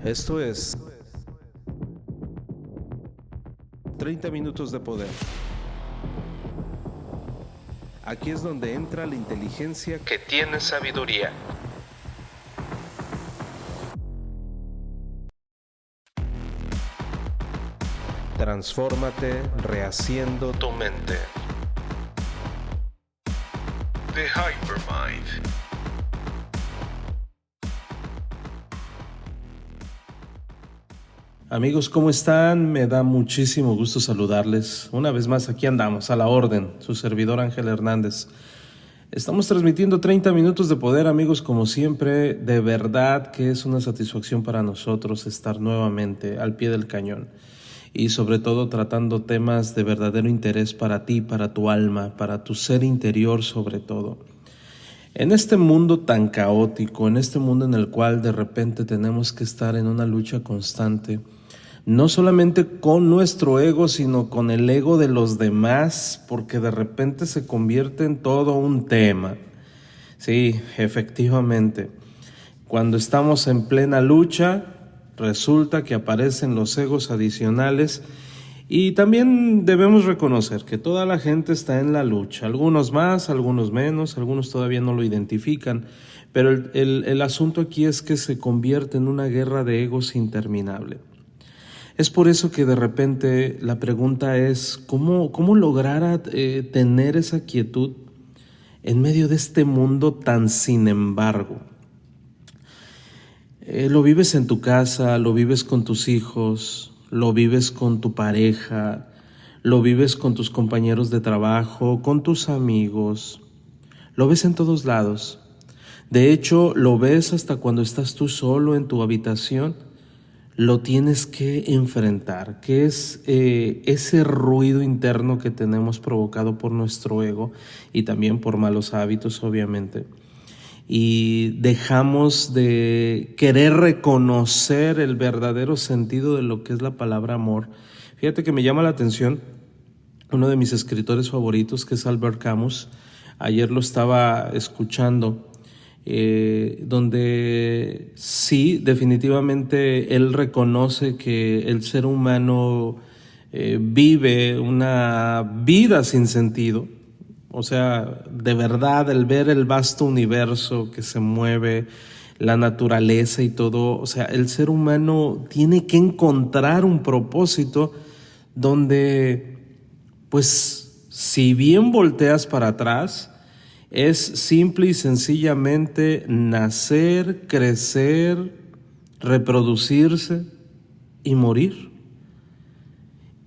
Esto es 30 minutos de poder. Aquí es donde entra la inteligencia que tiene sabiduría. Transfórmate rehaciendo tu mente. The Hypermind. Amigos, ¿cómo están? Me da muchísimo gusto saludarles. Una vez más, aquí andamos, a la orden, su servidor Ángel Hernández. Estamos transmitiendo 30 minutos de poder, amigos, como siempre. De verdad que es una satisfacción para nosotros estar nuevamente al pie del cañón. Y sobre todo tratando temas de verdadero interés para ti, para tu alma, para tu ser interior sobre todo. En este mundo tan caótico, en este mundo en el cual de repente tenemos que estar en una lucha constante, no solamente con nuestro ego, sino con el ego de los demás, porque de repente se convierte en todo un tema. Sí, efectivamente, cuando estamos en plena lucha, resulta que aparecen los egos adicionales. Y también debemos reconocer que toda la gente está en la lucha, algunos más, algunos menos, algunos todavía no lo identifican, pero el asunto aquí es que se convierte en una guerra de egos interminable. Es por eso que de repente la pregunta es, ¿cómo lograr tener esa quietud en medio de este mundo tan sin embargo? Lo vives en tu casa, lo vives con tus hijos, lo vives con tu pareja, lo vives con tus compañeros de trabajo, con tus amigos, lo ves en todos lados. De hecho, lo ves hasta cuando estás tú solo en tu habitación, lo tienes que enfrentar, que es ese ruido interno que tenemos provocado por nuestro ego y también por malos hábitos, obviamente. Y dejamos de querer reconocer el verdadero sentido de lo que es la palabra amor. Fíjate que me llama la atención uno de mis escritores favoritos, que es Albert Camus. Ayer lo estaba escuchando, donde sí, definitivamente él reconoce que el ser humano vive una vida sin sentido. O sea, de verdad, el ver el vasto universo que se mueve, la naturaleza y todo, o sea, el ser humano tiene que encontrar un propósito donde, pues, si bien volteas para atrás, es simple y sencillamente nacer, crecer, reproducirse y morir.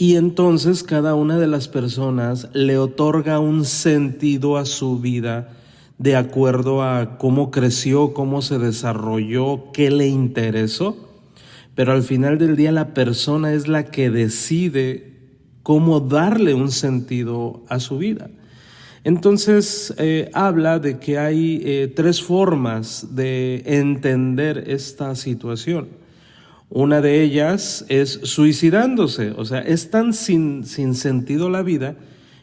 Y entonces cada una de las personas le otorga un sentido a su vida de acuerdo a cómo creció, cómo se desarrolló, qué le interesó. Pero al final del día la persona es la que decide cómo darle un sentido a su vida. Entonces habla de que hay tres formas de entender esta situación. Una de ellas es suicidándose, o sea, es tan sin sentido la vida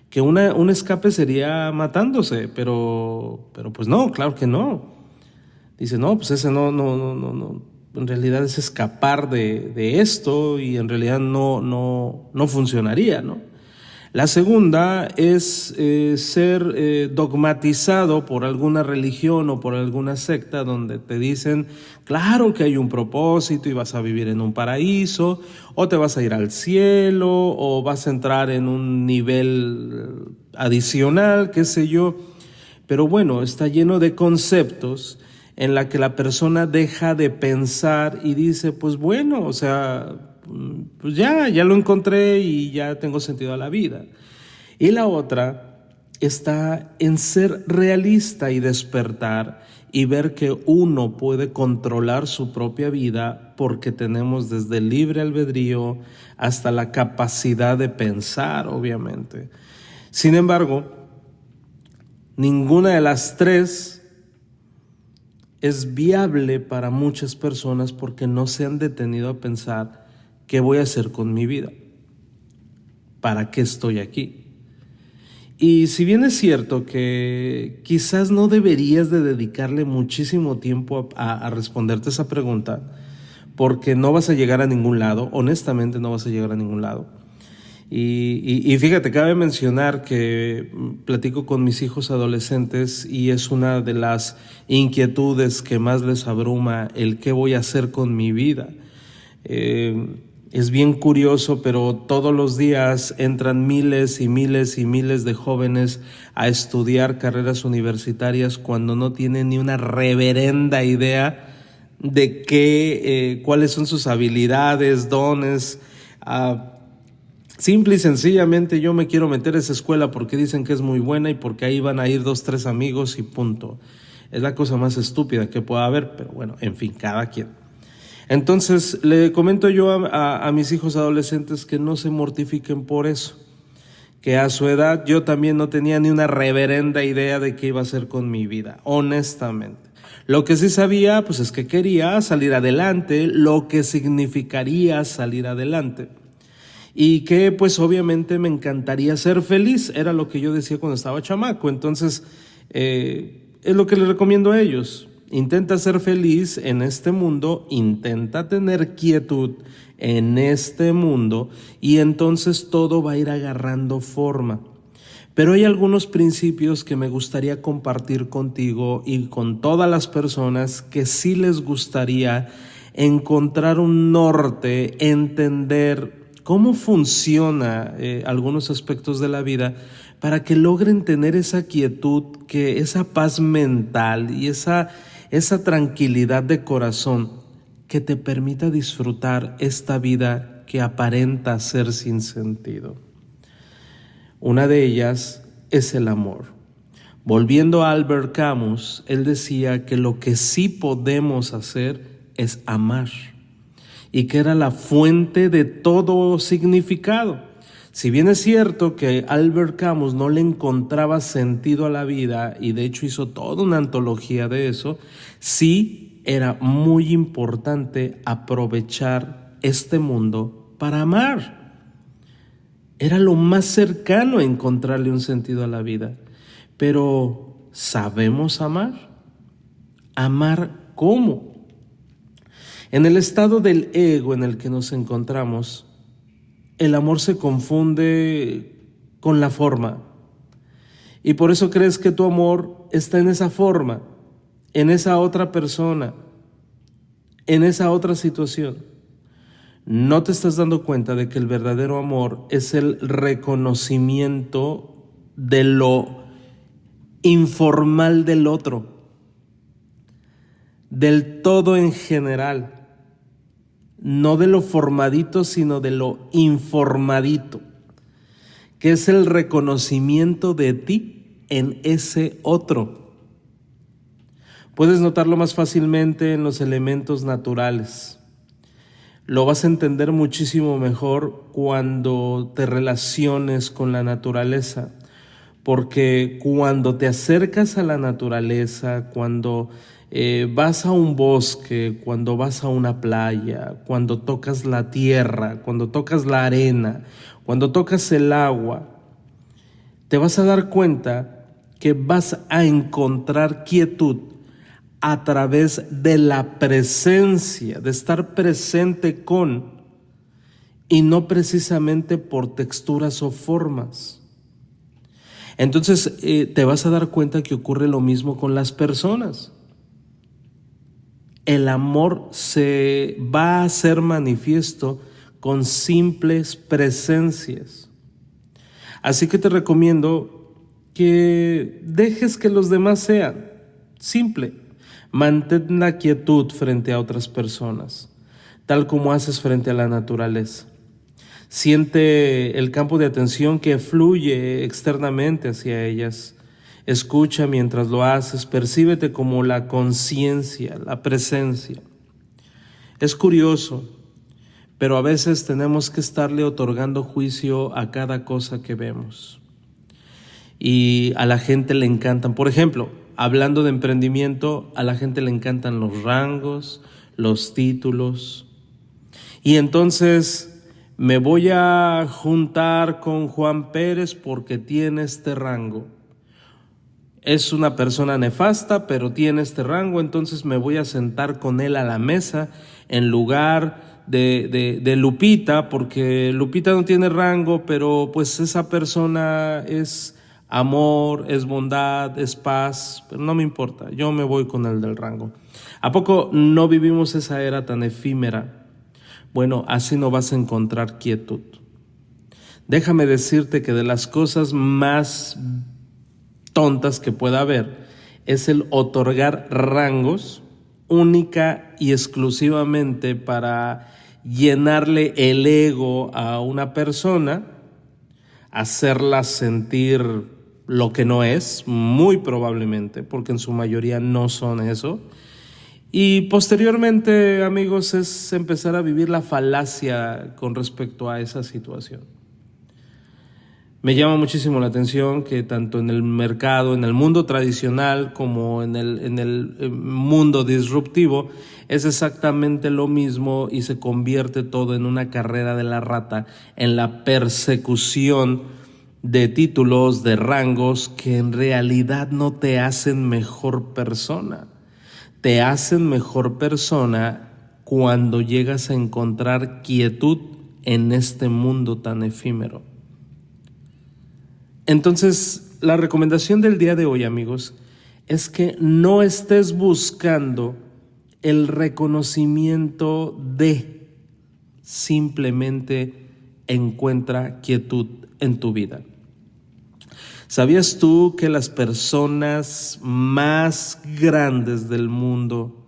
que un escape sería matándose, pero pues no, claro que no. Dice, no, pues ese no, en realidad es escapar de esto y en realidad no funcionaría, ¿no? La segunda es ser dogmatizado por alguna religión o por alguna secta donde te dicen, claro que hay un propósito y vas a vivir en un paraíso, o te vas a ir al cielo, o vas a entrar en un nivel adicional, qué sé yo. Pero bueno, está lleno de conceptos en la que la persona deja de pensar y dice, pues bueno, o sea, pues ya lo encontré y ya tengo sentido a la vida. Y la otra está en ser realista y despertar y ver que uno puede controlar su propia vida porque tenemos desde el libre albedrío hasta la capacidad de pensar, obviamente. Sin embargo, ninguna de las tres es viable para muchas personas porque no se han detenido a pensar ¿qué voy a hacer con mi vida? ¿Para qué estoy aquí? Y si bien es cierto que quizás no deberías de dedicarle muchísimo tiempo a responderte esa pregunta, porque no vas a llegar a ningún lado, honestamente no vas a llegar a ningún lado. Y fíjate, cabe mencionar que platico con mis hijos adolescentes y es una de las inquietudes que más les abruma, el qué voy a hacer con mi vida. Es bien curioso, pero todos los días entran miles y miles y miles de jóvenes a estudiar carreras universitarias cuando no tienen ni una reverenda idea de cuáles son sus habilidades, dones. Simple y sencillamente yo me quiero meter a esa escuela porque dicen que es muy buena y porque ahí van a ir 2, 3 amigos y punto. Es la cosa más estúpida que pueda haber, pero bueno, en fin, cada quien. Entonces le comento yo a mis hijos adolescentes que no se mortifiquen por eso, que a su edad yo también no tenía ni una reverenda idea de qué iba a hacer con mi vida, honestamente. Lo que sí sabía, pues es que quería salir adelante, lo que significaría salir adelante. Y que pues obviamente me encantaría ser feliz, era lo que yo decía cuando estaba chamaco. Entonces es lo que les recomiendo a ellos: intenta ser feliz en este mundo, intenta tener quietud en este mundo y entonces todo va a ir agarrando forma. Pero hay algunos principios que me gustaría compartir contigo y con todas las personas que sí les gustaría encontrar un norte, entender cómo funciona algunos aspectos de la vida para que logren tener esa quietud, esa paz mental y esa tranquilidad de corazón que te permita disfrutar esta vida que aparenta ser sin sentido. Una de ellas es el amor. Volviendo a Albert Camus, él decía que lo que sí podemos hacer es amar, y que era la fuente de todo significado. Si bien es cierto que Albert Camus no le encontraba sentido a la vida, y de hecho hizo toda una antología de eso, sí era muy importante aprovechar este mundo para amar. Era lo más cercano a encontrarle un sentido a la vida. Pero, ¿sabemos amar? ¿Amar cómo? En el estado del ego en el que nos encontramos, el amor se confunde con la forma. Y por eso crees que tu amor está en esa forma, en esa otra persona, en esa otra situación. No te estás dando cuenta de que el verdadero amor es el reconocimiento de lo informal del otro, del todo en general. No de lo formadito, sino de lo informadito, que es el reconocimiento de ti en ese otro. Puedes notarlo más fácilmente en los elementos naturales. Lo vas a entender muchísimo mejor cuando te relaciones con la naturaleza, porque cuando te acercas a la naturaleza, cuando vas a un bosque, cuando vas a una playa, cuando tocas la tierra, cuando tocas la arena, cuando tocas el agua, te vas a dar cuenta que vas a encontrar quietud a través de la presencia, de estar presente con, y no precisamente por texturas o formas. Entonces te vas a dar cuenta que ocurre lo mismo con las personas. El amor se va a hacer manifiesto con simples presencias. Así que te recomiendo que dejes que los demás sean. Simple. Mantén la quietud frente a otras personas, tal como haces frente a la naturaleza. Siente el campo de atención que fluye externamente hacia ellas. Escucha mientras lo haces, percíbete como la conciencia, la presencia. Es curioso, pero a veces tenemos que estarle otorgando juicio a cada cosa que vemos. Y a la gente le encantan, por ejemplo, hablando de emprendimiento, a la gente le encantan los rangos, los títulos. Y entonces me voy a juntar con Juan Pérez porque tiene este rango. es una persona nefasta, pero tiene este rango, entonces me voy a sentar con él a la mesa en lugar de Lupita, porque Lupita no tiene rango, pero pues esa persona es amor, es bondad, es paz, pero no me importa, yo me voy con el del rango. ¿A poco no vivimos esa era tan efímera? Bueno, así no vas a encontrar quietud. Déjame decirte que de las cosas más tontas que pueda haber es el otorgar rangos única y exclusivamente para llenarle el ego a una persona, hacerla sentir lo que no es, muy probablemente, porque en su mayoría no son eso. Y posteriormente, amigos, es empezar a vivir la falacia con respecto a esa situación. Me llama muchísimo la atención que tanto en el mercado, en el mundo tradicional, como en el mundo disruptivo, es exactamente lo mismo y se convierte todo en una carrera de la rata, en la persecución de títulos, de rangos que en realidad no te hacen mejor persona. Te hacen mejor persona cuando llegas a encontrar quietud en este mundo tan efímero. Entonces, la recomendación del día de hoy, amigos, es que no estés buscando el reconocimiento simplemente encuentra quietud en tu vida. ¿Sabías tú que las personas más grandes del mundo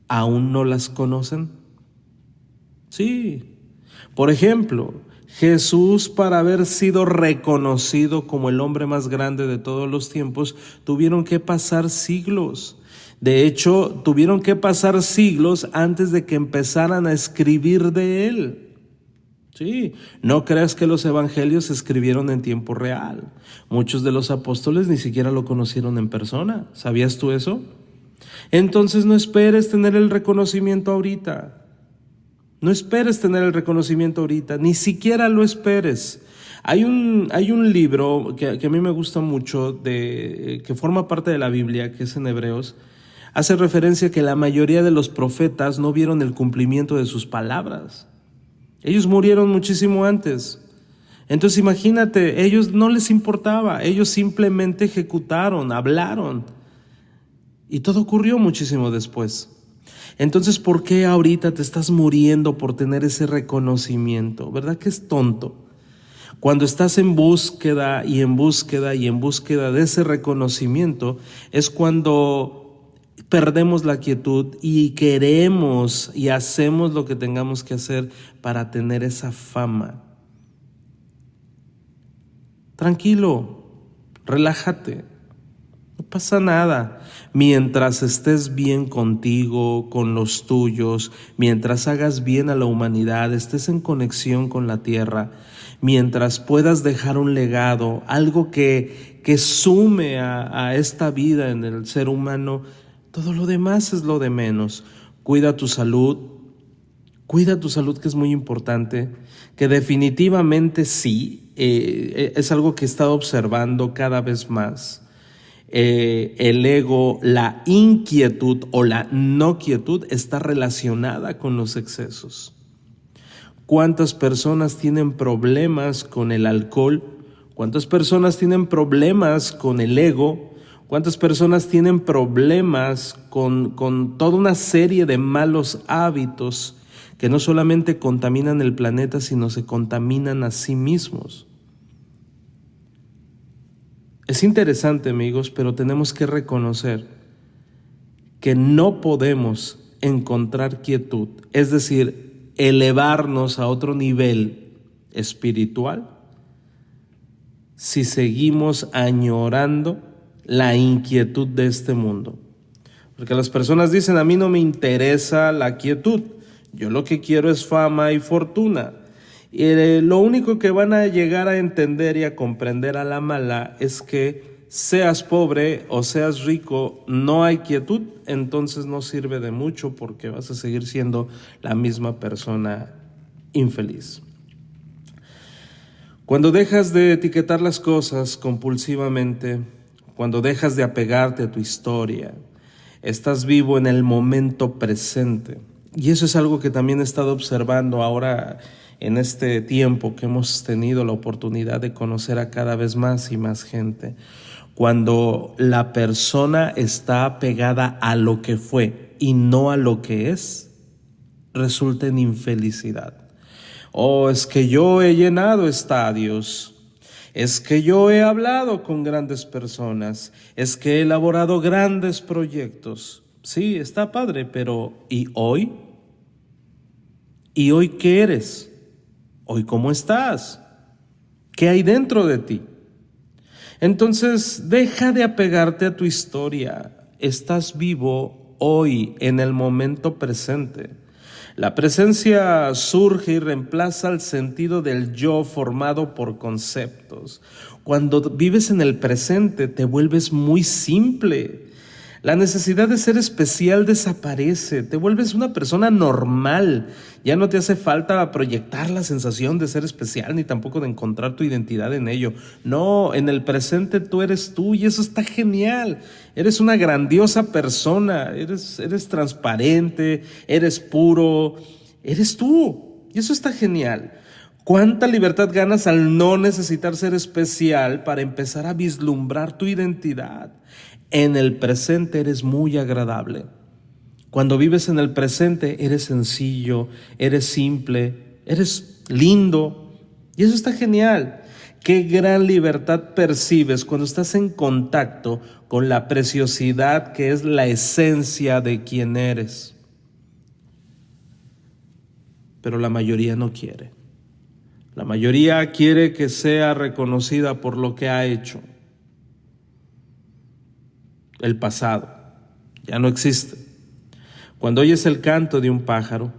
aún no las conocen? Sí. Por ejemplo, Jesús, para haber sido reconocido como el hombre más grande de todos los tiempos, tuvieron que pasar siglos. De hecho, tuvieron que pasar siglos antes de que empezaran a escribir de él. Sí, no creas que los evangelios se escribieron en tiempo real. Muchos de los apóstoles ni siquiera lo conocieron en persona. ¿Sabías tú eso? Entonces no esperes tener el reconocimiento ahorita. No esperes tener el reconocimiento ahorita, ni siquiera lo esperes. Hay un libro que a mí me gusta mucho, que forma parte de la Biblia, que es en Hebreos. Hace referencia a que la mayoría de los profetas no vieron el cumplimiento de sus palabras. Ellos murieron muchísimo antes. Entonces imagínate, ellos no les importaba, ellos simplemente ejecutaron, hablaron. Y todo ocurrió muchísimo después. Entonces, ¿por qué ahorita te estás muriendo por tener ese reconocimiento? ¿Verdad que es tonto? Cuando estás en búsqueda y en búsqueda y en búsqueda de ese reconocimiento, es cuando perdemos la quietud y queremos y hacemos lo que tengamos que hacer para tener esa fama. Tranquilo, relájate. No pasa nada. Mientras estés bien contigo, con los tuyos, mientras hagas bien a la humanidad, estés en conexión con la tierra, mientras puedas dejar un legado, algo que sume a esta vida en el ser humano, todo lo demás es lo de menos. Cuida tu salud que es muy importante, que definitivamente sí, es algo que he estado observando cada vez más. El ego, la inquietud o la no quietud está relacionada con los excesos. ¿Cuántas personas tienen problemas con el alcohol? ¿Cuántas personas tienen problemas con el ego? ¿Cuántas personas tienen problemas con toda una serie de malos hábitos que no solamente contaminan el planeta, sino se contaminan a sí mismos? Es interesante, amigos, pero tenemos que reconocer que no podemos encontrar quietud, es decir, elevarnos a otro nivel espiritual, si seguimos añorando la inquietud de este mundo. Porque las personas dicen, a mí no me interesa la quietud, yo lo que quiero es fama y fortuna. Y lo único que van a llegar a entender y a comprender a la mala es que seas pobre o seas rico, no hay quietud, entonces no sirve de mucho porque vas a seguir siendo la misma persona infeliz. Cuando dejas de etiquetar las cosas compulsivamente, cuando dejas de apegarte a tu historia, estás vivo en el momento presente. Y eso es algo que también he estado observando ahora en este tiempo que hemos tenido la oportunidad de conocer a cada vez más y más gente. Cuando la persona está apegada a lo que fue y no a lo que es, resulta en infelicidad. Es que yo he llenado estadios, es que yo he hablado con grandes personas, es que he elaborado grandes proyectos. Sí, está padre, pero ¿y hoy? ¿Y hoy qué eres? ¿Hoy cómo estás? ¿Qué hay dentro de ti? Entonces, deja de apegarte a tu historia. Estás vivo hoy, en el momento presente. La presencia surge y reemplaza el sentido del yo formado por conceptos. Cuando vives en el presente, te vuelves muy simple. La necesidad de ser especial desaparece, te vuelves una persona normal. Ya no te hace falta proyectar la sensación de ser especial ni tampoco de encontrar tu identidad en ello. No, en el presente tú eres tú y eso está genial. Eres una grandiosa persona, eres transparente, eres puro, eres tú y eso está genial. ¿Cuánta libertad ganas al no necesitar ser especial para empezar a vislumbrar tu identidad? En el presente eres muy agradable. Cuando vives en el presente eres sencillo, eres simple, eres lindo y eso está genial. Qué gran libertad percibes cuando estás en contacto con la preciosidad que es la esencia de quien eres. Pero la mayoría no quiere. La mayoría quiere que sea reconocida por lo que ha hecho. El pasado ya no existe. Cuando oyes el canto de un pájaro,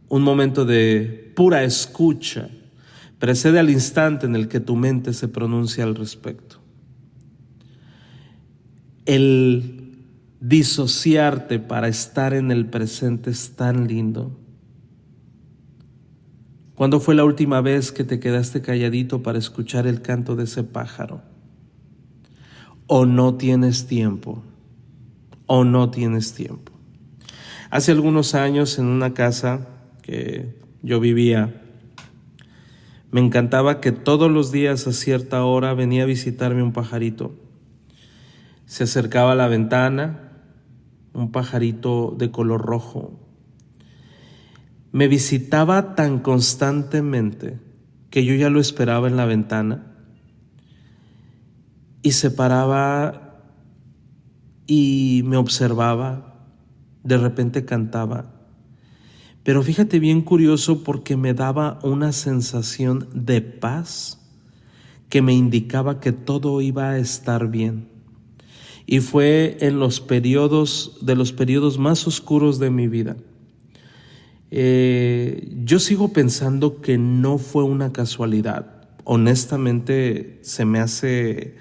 un momento de pura escucha precede al instante en el que tu mente se pronuncia al respecto. El disociarte para estar en el presente es tan lindo. ¿Cuándo fue la última vez que te quedaste calladito para escuchar el canto de ese pájaro? ¿O no tienes tiempo? ¿O no tienes tiempo? Hace algunos años en una casa que yo vivía, me encantaba que todos los días a cierta hora venía a visitarme un pajarito. Se acercaba a la ventana, un pajarito de color rojo. Me visitaba tan constantemente que yo ya lo esperaba en la ventana y se paraba y me observaba, de repente cantaba. Pero fíjate bien curioso porque me daba una sensación de paz que me indicaba que todo iba a estar bien. Y fue en los periodos más oscuros de mi vida. Yo sigo pensando que no fue una casualidad. Honestamente, se me hace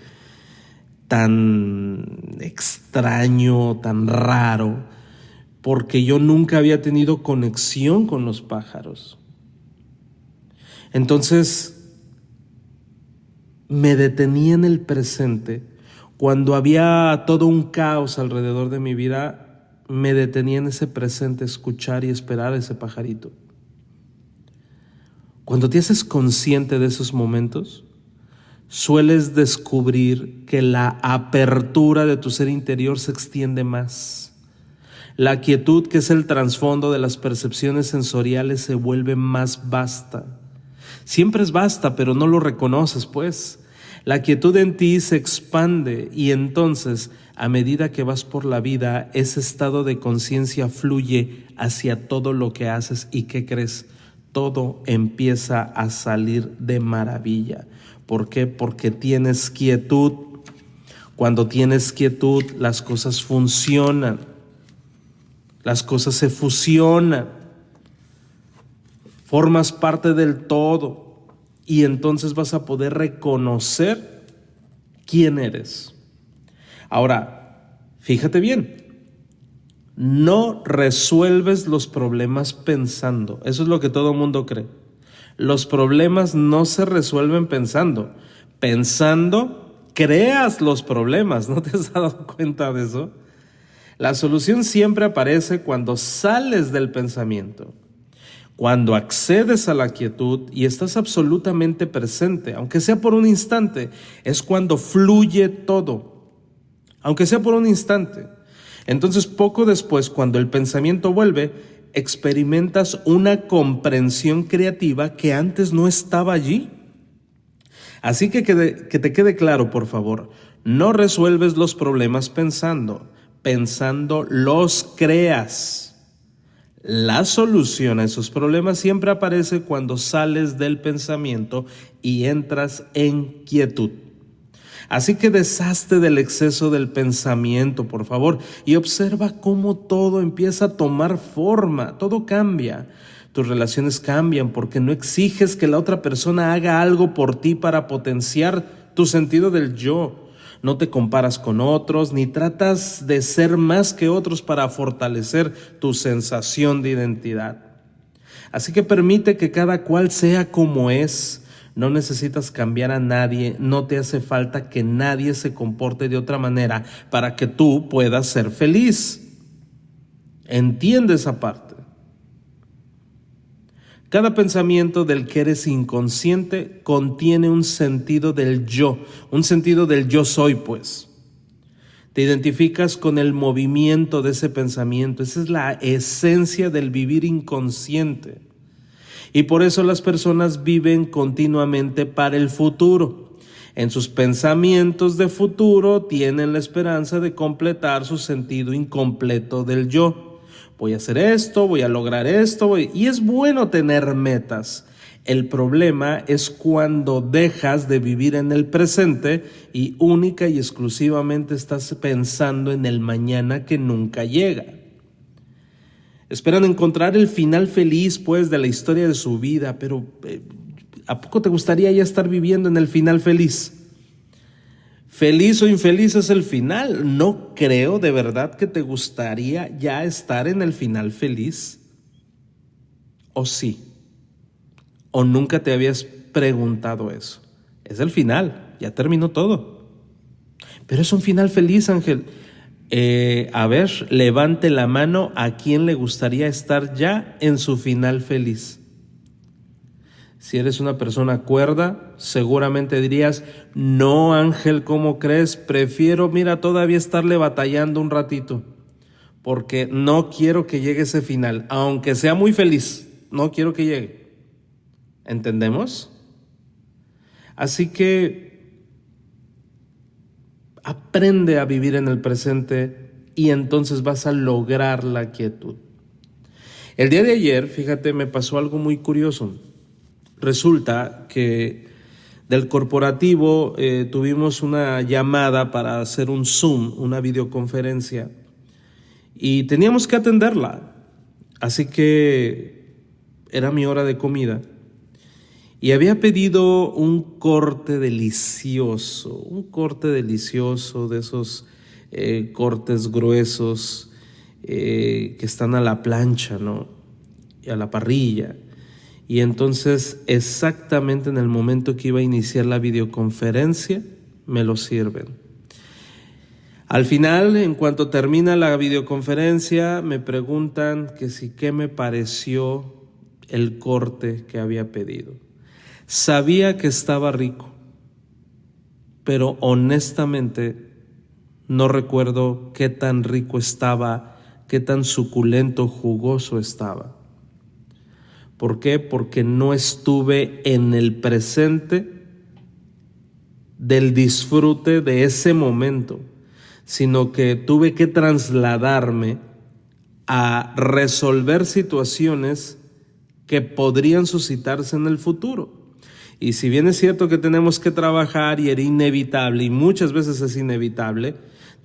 tan extraño, tan raro, porque yo nunca había tenido conexión con los pájaros. Entonces, me detenía en el presente. Cuando había todo un caos alrededor de mi vida, me detenía en ese presente, escuchar y esperar a ese pajarito. Cuando te haces consciente de esos momentos, sueles descubrir que la apertura de tu ser interior se extiende más. La quietud, que es el trasfondo de las percepciones sensoriales, se vuelve más vasta. Siempre es vasta, pero no lo reconoces, pues. La quietud en ti se expande y entonces, a medida que vas por la vida, ese estado de conciencia fluye hacia todo lo que haces. ¿Y qué crees? Todo empieza a salir de maravilla. ¿Por qué? Porque tienes quietud. Cuando tienes quietud, las cosas funcionan. Las cosas se fusionan. Formas parte del todo. Y entonces vas a poder reconocer quién eres. Ahora, fíjate bien. No resuelves los problemas pensando. Eso es lo que todo mundo cree. Los problemas no se resuelven pensando. Pensando creas los problemas. ¿No te has dado cuenta de eso? La solución siempre aparece cuando sales del pensamiento, cuando accedes a la quietud y estás absolutamente presente, aunque sea por un instante. Es cuando fluye todo, aunque sea por un instante. Entonces, poco después, cuando el pensamiento vuelve, experimentas una comprensión creativa que antes no estaba allí. Así que te quede claro, por favor, no resuelves los problemas pensando los creas. La solución a esos problemas siempre aparece cuando sales del pensamiento y entras en quietud. Así que deshazte del exceso del pensamiento, por favor, y observa cómo todo empieza a tomar forma, todo cambia. Tus relaciones cambian porque no exiges que la otra persona haga algo por ti para potenciar tu sentido del yo. No te comparas con otros, ni tratas de ser más que otros para fortalecer tu sensación de identidad. Así que permite que cada cual sea como es. No necesitas cambiar a nadie, no te hace falta que nadie se comporte de otra manera para que tú puedas ser feliz. Entiende esa parte. Cada pensamiento del que eres inconsciente contiene un sentido del yo soy, pues. Te identificas con el movimiento de ese pensamiento. Esa es la esencia del vivir inconsciente. Y por eso las personas viven continuamente para el futuro. En sus pensamientos de futuro tienen la esperanza de completar su sentido incompleto del yo. Voy a hacer esto, voy a lograr esto, y es bueno tener metas. El problema es cuando dejas de vivir en el presente y única y exclusivamente estás pensando en el mañana que nunca llega. Esperan encontrar el final feliz, pues, de la historia de su vida, pero ¿a poco te gustaría ya estar viviendo en el final feliz? Feliz o infeliz es el final. No creo de verdad que te gustaría ya estar en el final feliz. ¿O sí? ¿O nunca te habías preguntado eso? Es el final, ya terminó todo. Pero es un final feliz, Ángel. A ver, levante la mano a quien le gustaría estar ya en su final feliz. Si eres una persona cuerda, seguramente dirías, no, Ángel, ¿cómo crees? Prefiero, todavía estarle batallando un ratito, porque no quiero que llegue ese final, aunque sea muy feliz, no quiero que llegue. ¿Entendemos? Así que aprende a vivir en el presente y entonces vas a lograr la quietud. El día de ayer, fíjate, me pasó algo muy curioso. Resulta que del corporativo tuvimos una llamada para hacer un Zoom, una videoconferencia, y teníamos que atenderla. Así que era mi hora de comida y había pedido un corte delicioso de esos cortes gruesos que están a la plancha, ¿no? Y a la parrilla. Y entonces, exactamente en el momento que iba a iniciar la videoconferencia, me lo sirven. Al final, en cuanto termina la videoconferencia, me preguntan que si qué me pareció el corte que había pedido. Sabía que estaba rico, pero honestamente no recuerdo qué tan rico estaba, qué tan suculento, jugoso estaba. ¿Por qué? Porque no estuve en el presente del disfrute de ese momento, sino que tuve que trasladarme a resolver situaciones que podrían suscitarse en el futuro. Y si bien es cierto que tenemos que trabajar y era inevitable, y muchas veces es inevitable,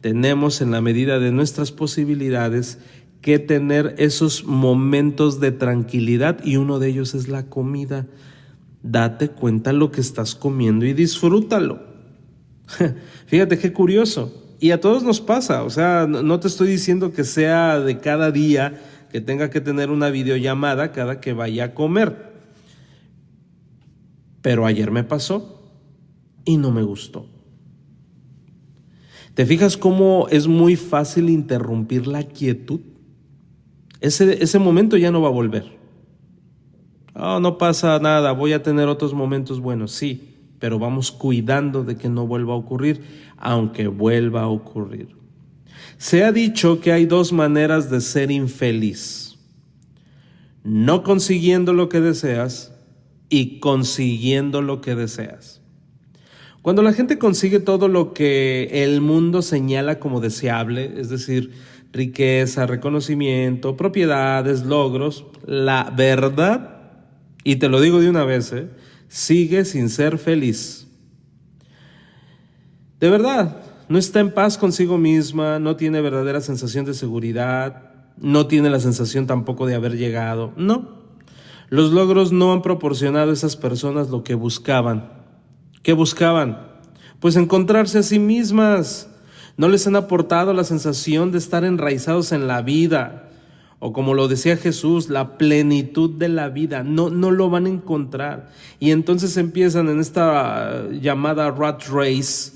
tenemos en la medida de nuestras posibilidades que tener esos momentos de tranquilidad, y uno de ellos es la comida. Date cuenta lo que estás comiendo y disfrútalo. Fíjate qué curioso. Y a todos nos pasa, o sea, no te estoy diciendo que sea de cada día que tenga que tener una videollamada cada que vaya a comer. Pero ayer me pasó y no me gustó. ¿Te fijas cómo es muy fácil interrumpir la quietud? Ese momento ya no va a volver. Oh, no pasa nada, voy a tener otros momentos buenos, sí, pero vamos cuidando de que no vuelva a ocurrir, aunque vuelva a ocurrir. Se ha dicho que hay dos maneras de ser infeliz: no consiguiendo lo que deseas y consiguiendo lo que deseas. Cuando la gente consigue todo lo que el mundo señala como deseable, es decir, riqueza, reconocimiento, propiedades, logros, la verdad, y te lo digo de una vez, sigue sin ser feliz. De verdad, no está en paz consigo misma, no tiene verdadera sensación de seguridad, no tiene la sensación tampoco de haber llegado. No, los logros no han proporcionado a esas personas lo que buscaban. ¿Qué buscaban? Pues encontrarse a sí mismas. No les han aportado la sensación de estar enraizados en la vida, o como lo decía Jesús, la plenitud de la vida. No lo van a encontrar. Y entonces empiezan en esta llamada rat race,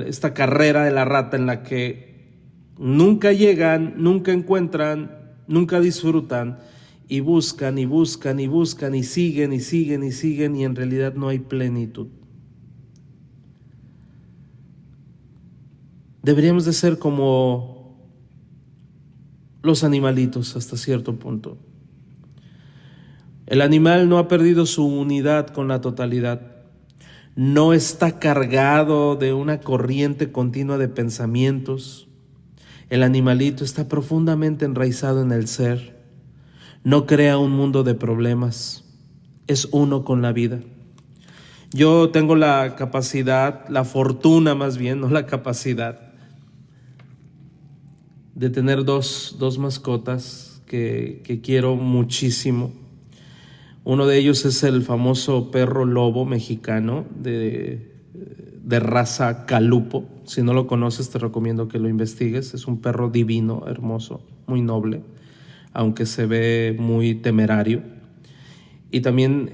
esta carrera de la rata en la que nunca llegan, nunca encuentran, nunca disfrutan, y buscan y buscan y buscan y siguen y siguen y siguen, y en realidad no hay plenitud. Deberíamos de ser como los animalitos hasta cierto punto. El animal no ha perdido su unidad con la totalidad. No está cargado de una corriente continua de pensamientos. El animalito está profundamente enraizado en el ser. No crea un mundo de problemas. Es uno con la vida. Yo tengo la capacidad, la fortuna más bien, no la capacidad, de tener dos mascotas que quiero muchísimo. Uno de ellos es el famoso perro lobo mexicano de raza Calupo. Si no lo conoces, te recomiendo que lo investigues. Es un perro divino, hermoso, muy noble, aunque se ve muy temerario. Y también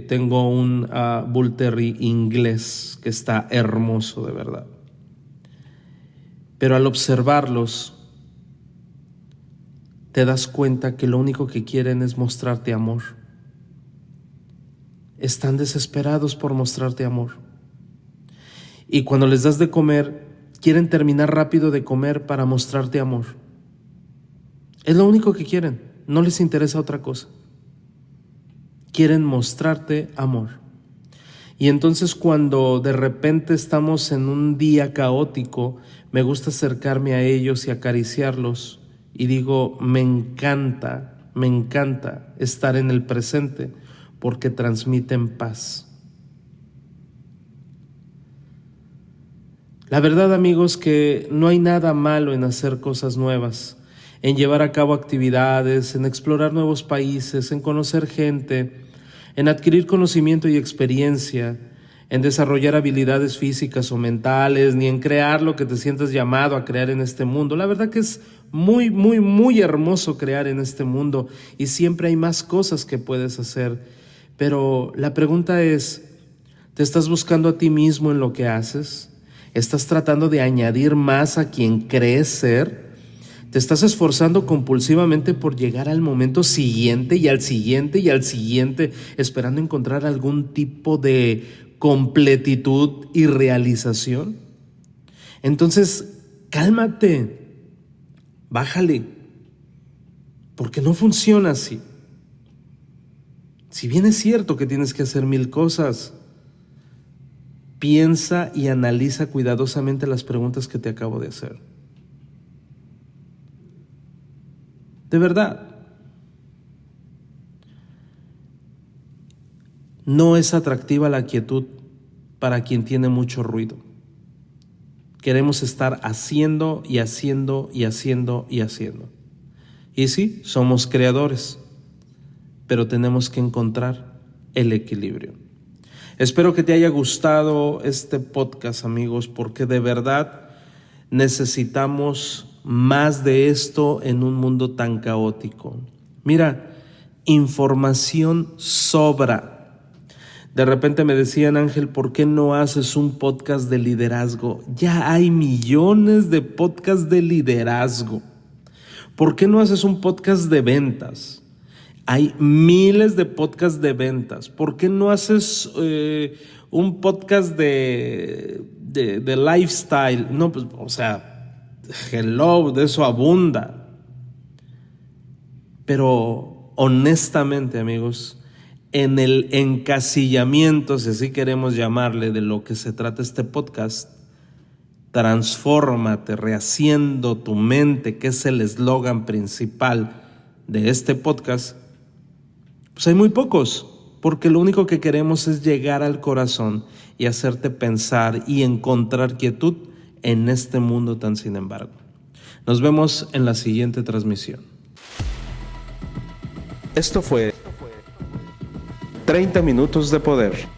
tengo un Bull Terrier inglés que está hermoso, de verdad. Pero al observarlos, te das cuenta que lo único que quieren es mostrarte amor. Están desesperados por mostrarte amor. Y cuando les das de comer, quieren terminar rápido de comer para mostrarte amor. Es lo único que quieren, no les interesa otra cosa. Quieren mostrarte amor. Y entonces cuando de repente estamos en un día caótico, me gusta acercarme a ellos y acariciarlos, y digo, me encanta estar en el presente porque transmiten paz. La verdad, amigos, que no hay nada malo en hacer cosas nuevas, en llevar a cabo actividades, en explorar nuevos países, en conocer gente, en adquirir conocimiento y experiencia, en desarrollar habilidades físicas o mentales, ni en crear lo que te sientas llamado a crear en este mundo. La verdad que es muy hermoso crear en este mundo, y siempre hay más cosas que puedes hacer. Pero la pregunta es, ¿te estás buscando a ti mismo en lo que haces? ¿Estás tratando de añadir más a quien crees ser? ¿Te estás esforzando compulsivamente por llegar al momento siguiente y al siguiente y al siguiente, esperando encontrar algún tipo de completitud y realización? Entonces, cálmate, bájale, porque no funciona así. Si bien es cierto que tienes que hacer 1000 cosas, piensa y analiza cuidadosamente las preguntas que te acabo de hacer. De verdad, no es atractiva la quietud para quien tiene mucho ruido. Queremos estar haciendo y haciendo y haciendo y haciendo. Y sí, somos creadores, pero tenemos que encontrar el equilibrio. Espero que te haya gustado este podcast, amigos, porque de verdad necesitamos más de esto en un mundo tan caótico. Mira, información sobra. De repente me decían, Ángel, ¿por qué no haces un podcast de liderazgo? Ya hay millones de podcasts de liderazgo. ¿Por qué no haces un podcast de ventas? Hay miles de podcasts de ventas. ¿Por qué no haces un podcast de lifestyle? No, pues, o sea, hello, de eso abunda. Pero honestamente, amigos, en el encasillamiento, si así queremos llamarle, de lo que se trata este podcast, transfórmate, rehaciendo tu mente, que es el eslogan principal de este podcast, pues hay muy pocos, porque lo único que queremos es llegar al corazón y hacerte pensar y encontrar quietud en este mundo tan sin embargo. Nos vemos en la siguiente transmisión. Esto fue 30 minutos de poder.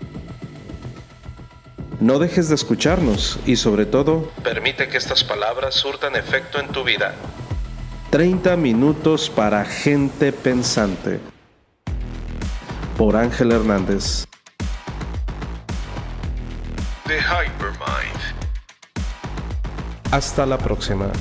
No dejes de escucharnos y sobre todo, permite que estas palabras surtan efecto en tu vida. 30 minutos para gente pensante. Por Ángel Hernández. The Hypermind. Hasta la próxima.